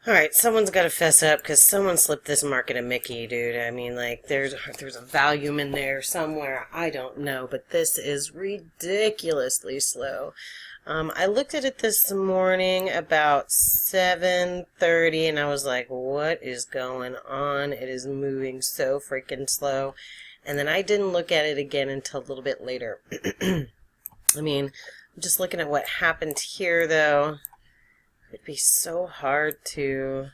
All right, someone's got to fess up because someone slipped this market a Mickey, dude. I mean, like, there's a volume in there somewhere. I don't know, but this is ridiculously slow. I looked at it this morning about 7:30, and I was like, what is going on? It is moving so freaking slow. And then I didn't look at it again until a little bit later. I mean, I'm just looking at what happened here, though. It'd be so hard to,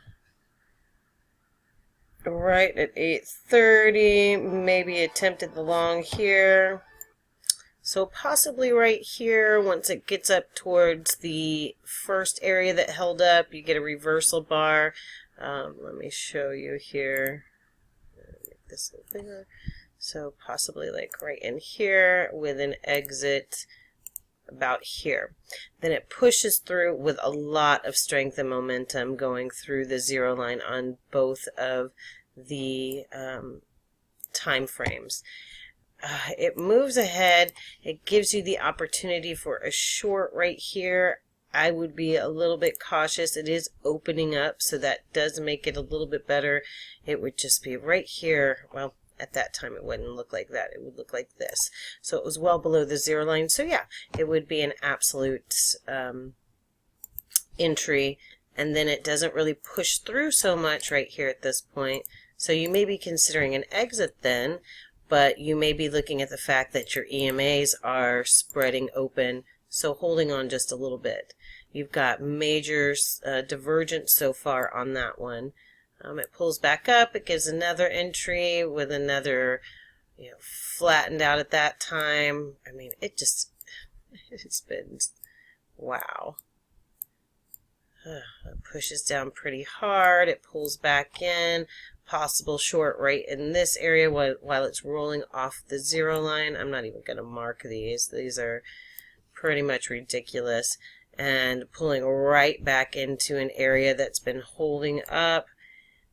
right at 8:30, maybe attempted the long here. So possibly right here, once it gets up towards the first area that held up, you get a reversal bar. Let me show you here. Make this a little bigger. So possibly like right in here with an exit about here. Then it pushes through with a lot of strength and momentum going through the zero line on both of the time frames. It moves ahead. It gives you the opportunity for a short right here. I would be a little bit cautious. It is opening up, so that does make it a little bit better. It would just be right here. Well, at that time it wouldn't look like that. It would look like this. So it was well below the zero line. So yeah, it would be an absolute entry. And then it doesn't really push through so much right here at this point. So you may be considering an exit then, but you may be looking at the fact that your EMAs are spreading open. So holding on just a little bit. You've got major divergence so far on that one. It pulls back up. It gives another entry with another, flattened out at that time. I mean, it's been, wow. It pushes down pretty hard. It pulls back in. Possible short right in this area while it's rolling off the zero line. I'm not even going to mark these. These are pretty much ridiculous. And pulling right back into an area that's been holding up.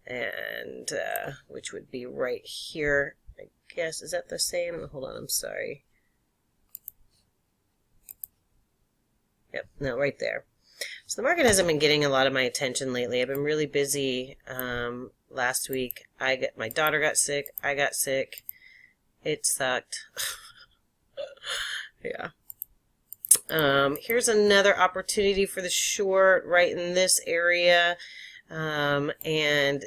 And which would be right here, I guess. Is that the same? Hold on, I'm sorry. Yep, no, right there. So the market hasn't been getting a lot of my attention lately. I've been really busy. Last week, my daughter got sick. I got sick. It sucked. Yeah. Here's another opportunity for the short right in this area. And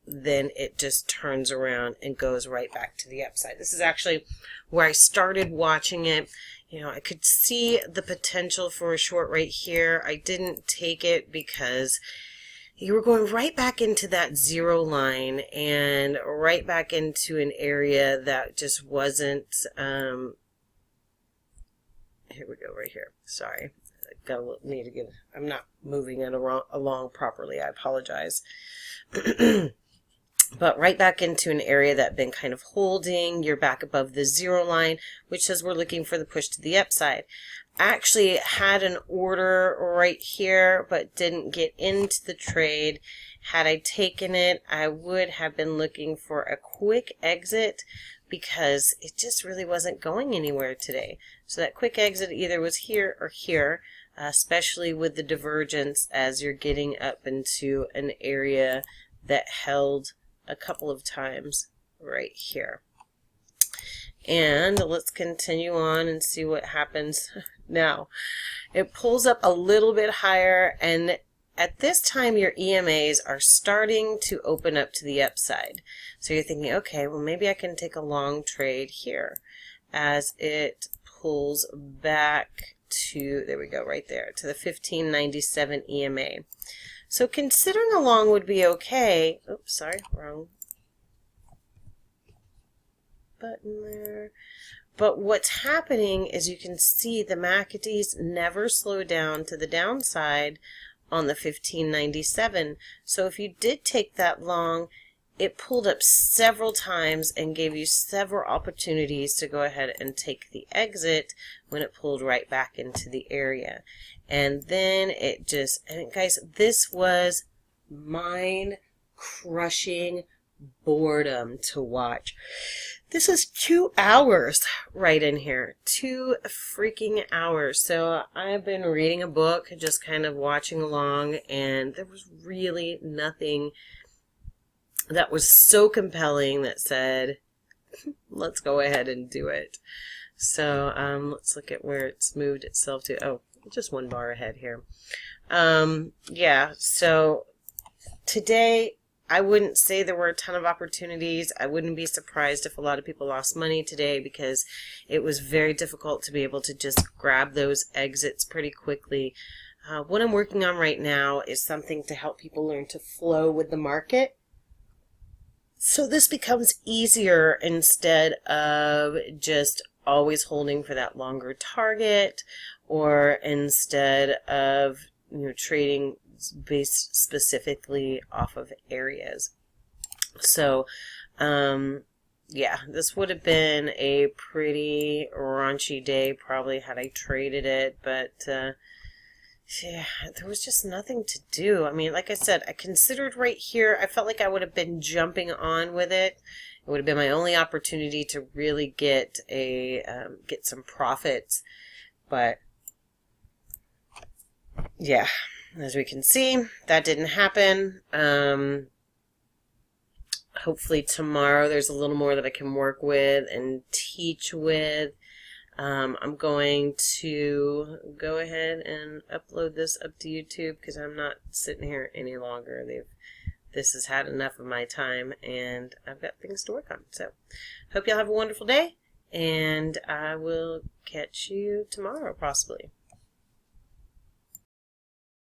then it just turns around and goes right back to the upside. This is actually where I started watching it. I could see the potential for a short right here. I didn't take it because you were going right back into that zero line and right back into an area that just wasn't, here we go, right here. Sorry. I'm not moving it along properly. I apologize. But right back into an area that been kind of holding. You're back above the zero line, which says we're looking for the push to the upside. I actually had an order right here, but didn't get into the trade. Had I taken it, I would have been looking for a quick exit because it just really wasn't going anywhere today. So that quick exit either was here or here, especially with the divergence as you're getting up into an area that held a couple of times right here. And let's continue on and see what happens now. It pulls up a little bit higher, and at this time your EMAs are starting to open up to the upside. So you're thinking, okay, well maybe I can take a long trade here as it pulls back to, there we go, right there, to the 1597 EMA. So considering a long would be okay. Oops, sorry, wrong button there. But what's happening is you can see the MACDs never slow down to the downside on the 1597. So if you did take that long, it pulled up several times and gave you several opportunities to go ahead and take the exit when it pulled right back into the area. And then it just, and guys, this was mind-crushing boredom to watch. This is 2 hours right in here. 2 freaking hours. So I've been reading a book, just kind of watching along, and there was really nothing that was so compelling that said, let's go ahead and do it. So let's look at where it's moved itself to. Oh, just 1 bar ahead here. Yeah, so today I wouldn't say there were a ton of opportunities. I wouldn't be surprised if a lot of people lost money today because it was very difficult to be able to just grab those exits pretty quickly. What I'm working on right now is something to help people learn to flow with the market. So this becomes easier instead of just always holding for that longer target, or instead of trading based specifically off of areas. So yeah, this would have been a pretty raunchy day probably had I traded it, but yeah, there was just nothing to do. I mean, like I said, I considered right here, I felt like I would have been jumping on with it. It would have been my only opportunity to really get some profits, but yeah, as we can see, that didn't happen. Hopefully tomorrow there's a little more that I can work with and teach with. I'm going to go ahead and upload this up to YouTube because I'm not sitting here any longer. This has had enough of my time, and I've got things to work on. So, hope y'all have a wonderful day, and I will catch you tomorrow, possibly.